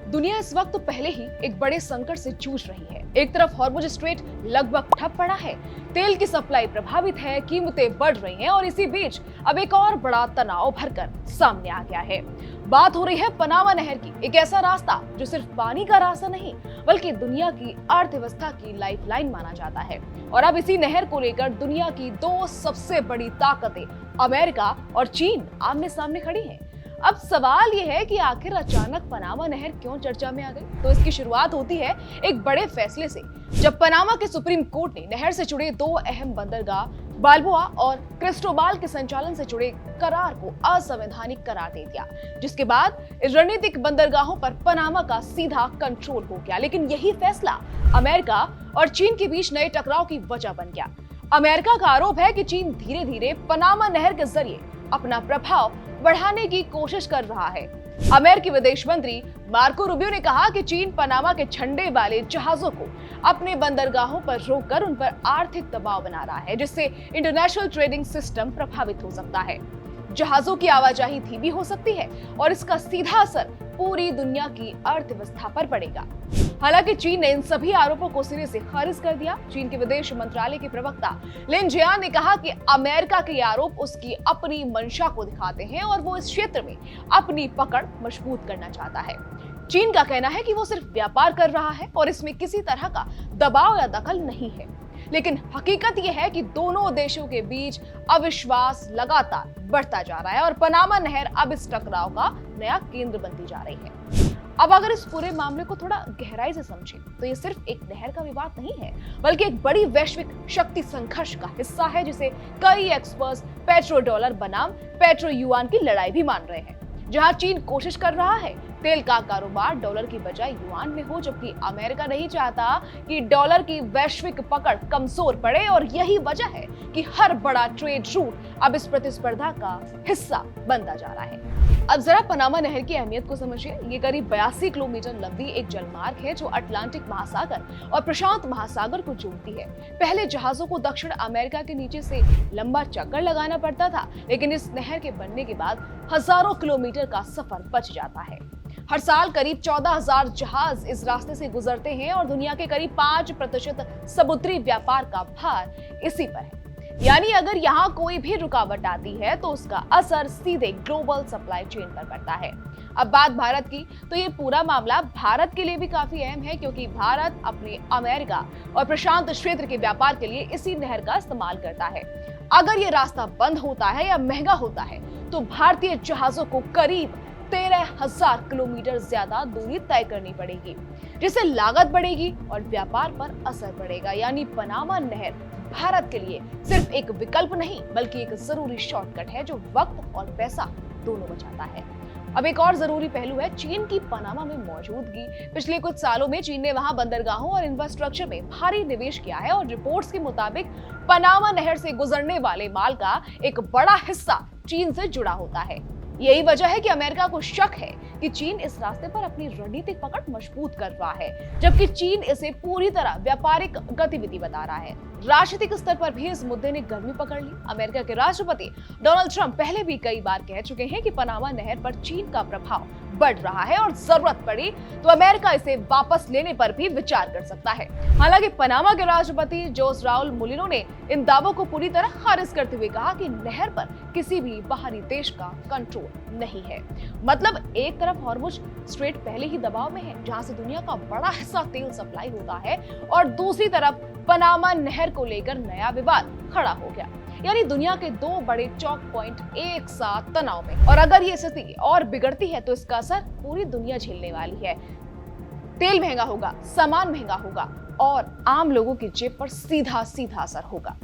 दुनिया इस वक्त तो पहले ही एक बड़े संकट से जूझ रही है। एक तरफ हॉर्मुज स्ट्रेट लगभग ठप पड़ा है, तेल की सप्लाई प्रभावित है, कीमतें बढ़ रही हैं और इसी बीच अब एक और बड़ा तनाव भरकर सामने आ गया है। बात हो रही है पनामा नहर की, एक ऐसा रास्ता जो सिर्फ पानी का रास्ता नहीं बल्कि दुनिया की अर्थव्यवस्था की लाइफलाइन माना जाता है। और अब इसी नहर को लेकर दुनिया की दो सबसे बड़ी ताकतें अमेरिका और चीन आमने सामने खड़ी हैं। अब सवाल यह है कि आखिर अचानक पनामा नहर क्यों चर्चा में आ गई? तो इसकी शुरुआत होती है एक बड़े फैसले से, जब पनामा के सुप्रीम कोर्ट ने नहर से जुड़े दो अहम बंदरगाह बाल्बोआ और क्रिस्टोबाल के संचालन से जुड़े करार को असंवैधानिक करार दे दिया, जिसके बाद इस रणनीतिक बंदरगाहों पर पनामा का सीधा कंट्रोल हो गया। लेकिन यही फैसला अमेरिका और चीन के बीच नए टकराव की वजह बन गया। अमेरिका का आरोप है कि चीन धीरे धीरे पनामा नहर के जरिए अपना प्रभाव बढ़ाने की कोशिश कर रहा है। अमेरिकी विदेश मंत्री मार्को रूबियो ने कहा कि चीन पनामा के झंडे वाले जहाजों को अपने बंदरगाहों पर रोककर उन पर आर्थिक दबाव बना रहा है, जिससे इंटरनेशनल ट्रेडिंग सिस्टम प्रभावित हो सकता है। जहाजों की आवाजाही धीमी हो सकती है और इसका सीधा असर पूरी दुनिया की अर्थव्यवस्था पर पड़ेगा। हालांकि चीन ने इन सभी आरोपों को सिरे से खारिज कर दिया। चीन के विदेश मंत्रालय के प्रवक्ता लिन जियान ने कहा कि अमेरिका के आरोप उसकी अपनी मंशा को दिखाते हैं और वो इस क्षेत्र में अपनी पकड़ मजबूत करना चाहता है। चीन का कहना है कि वो सिर्फ व्यापार कर रहा है और इसमें किसी तरह का दबाव या दखल नहीं है। लेकिन हकीकत यह है कि दोनों देशों के बीच अविश्वास लगातार बढ़ता जा रहा है और पनामा नहर अब इस टकराव का नया केंद्र बनती जा रही है। अब अगर इस पूरे मामले को थोड़ा गहराई से समझें तो ये सिर्फ एक नहर का विवाद नहीं है, बल्कि एक बड़ी वैश्विक शक्ति संघर्ष का हिस्सा है, जिसे कई एक्सपर्ट्स पेट्रो डॉलर बनाम पेट्रो युआन की लड़ाई भी मान रहे हैं। जहां चीन कोशिश कर रहा है तेल का कारोबार डॉलर की बजाय युआन में हो, जबकि अमेरिका नहीं चाहता कि डॉलर की वैश्विक पकड़ कमजोर पड़े। और यही वजह है कि हर बड़ा ट्रेड रूट अब इस प्रतिस्पर्धा का हिस्सा बनता जा रहा है। अब जरा पनामा नहर की अहमियत को समझिए। ये करीब 82 किलोमीटर लंबी एक जलमार्ग है जो अटलांटिक महासागर और प्रशांत महासागर को जोड़ती है। पहले जहाजों को दक्षिण अमेरिका के नीचे से लंबा चक्कर लगाना पड़ता था, लेकिन इस नहर के बनने के बाद हजारों किलोमीटर का सफर बच जाता है। हर साल करीब 14,000 जहाज इस रास्ते से गुजरते हैं और दुनिया के करीब 5% समुद्री व्यापार का भार इसी पर है। यानी अगर यहाँ कोई भी रुकावट आती है तो उसका असर सीधे ग्लोबल सप्लाई चेन पर पड़ता है। अब बात भारत की, तो ये पूरा मामला भारत के लिए भी काफी अहम है, क्योंकि भारत अपने अमेरिका और प्रशांत क्षेत्र के व्यापार के लिए इसी नहर का इस्तेमाल करता है। अगर ये रास्ता बंद होता है या महंगा होता है तो भारतीय जहाजों को करीब 13,000 किलोमीटर ज्यादा दूरी तय करनी पड़ेगी, जिससे लागत बढ़ेगी और व्यापार पर असर पड़ेगा। यानी पनामा नहर भारत के लिए सिर्फ एक विकल्प नहीं बल्कि एक जरूरी शॉर्टकट है जो वक्त और पैसा दोनों बचाता है। अब एक और जरूरी पहलू है चीन की पनामा में मौजूदगी। पिछले कुछ सालों में चीन ने वहां बंदरगाहों और इंफ्रास्ट्रक्चर में भारी निवेश किया है और रिपोर्ट्स के मुताबिक पनामा नहर से गुजरने वाले माल का एक बड़ा हिस्सा चीन से जुड़ा होता है। यही वजह है कि अमेरिका को शक है कि चीन इस रास्ते पर अपनी रणनीतिक पकड़ मजबूत कर रहा है, जबकि चीन इसे पूरी तरह व्यापारिक गतिविधि बता रहा है। राजनीतिक स्तर पर भी इस मुद्दे ने गर्मी पकड़ ली। अमेरिका के राष्ट्रपति डोनाल्ड ट्रंप पहले भी कई बार कह चुके हैं कि पनामा नहर पर चीन का प्रभाव बढ़ रहा है और जरूरत पड़ी तो अमेरिका इसे वापस लेने पर भी विचार कर सकता है। हालांकि पनामा के राष्ट्रपति जोस राउल मुलिनो ने इन दावों को पूरी तरह खारिज करते हुए कहा कि नहर पर किसी भी बाहरी देश का कंट्रोल नहीं है। मतलब एक तरफ हॉर्मुज स्ट्रेट पहले ही दबाव में है, जहां से दुनिया का बड़ा हिस्सा तेल सप्लाई होता है, और दूसरी तरफ पनामा नहर को लेकर नया विवाद खड़ा हो गया। यानी दुनिया के दो बड़े चौक पॉइंट एक साथ तनाव में। और अगर ये स्थिति और बिगड़ती है तो इसका असर पूरी दुनिया झेलने वाली है। तेल महंगा होगा, सामान महंगा होगा और आम लोगों की जेब पर सीधा सीधा असर होगा।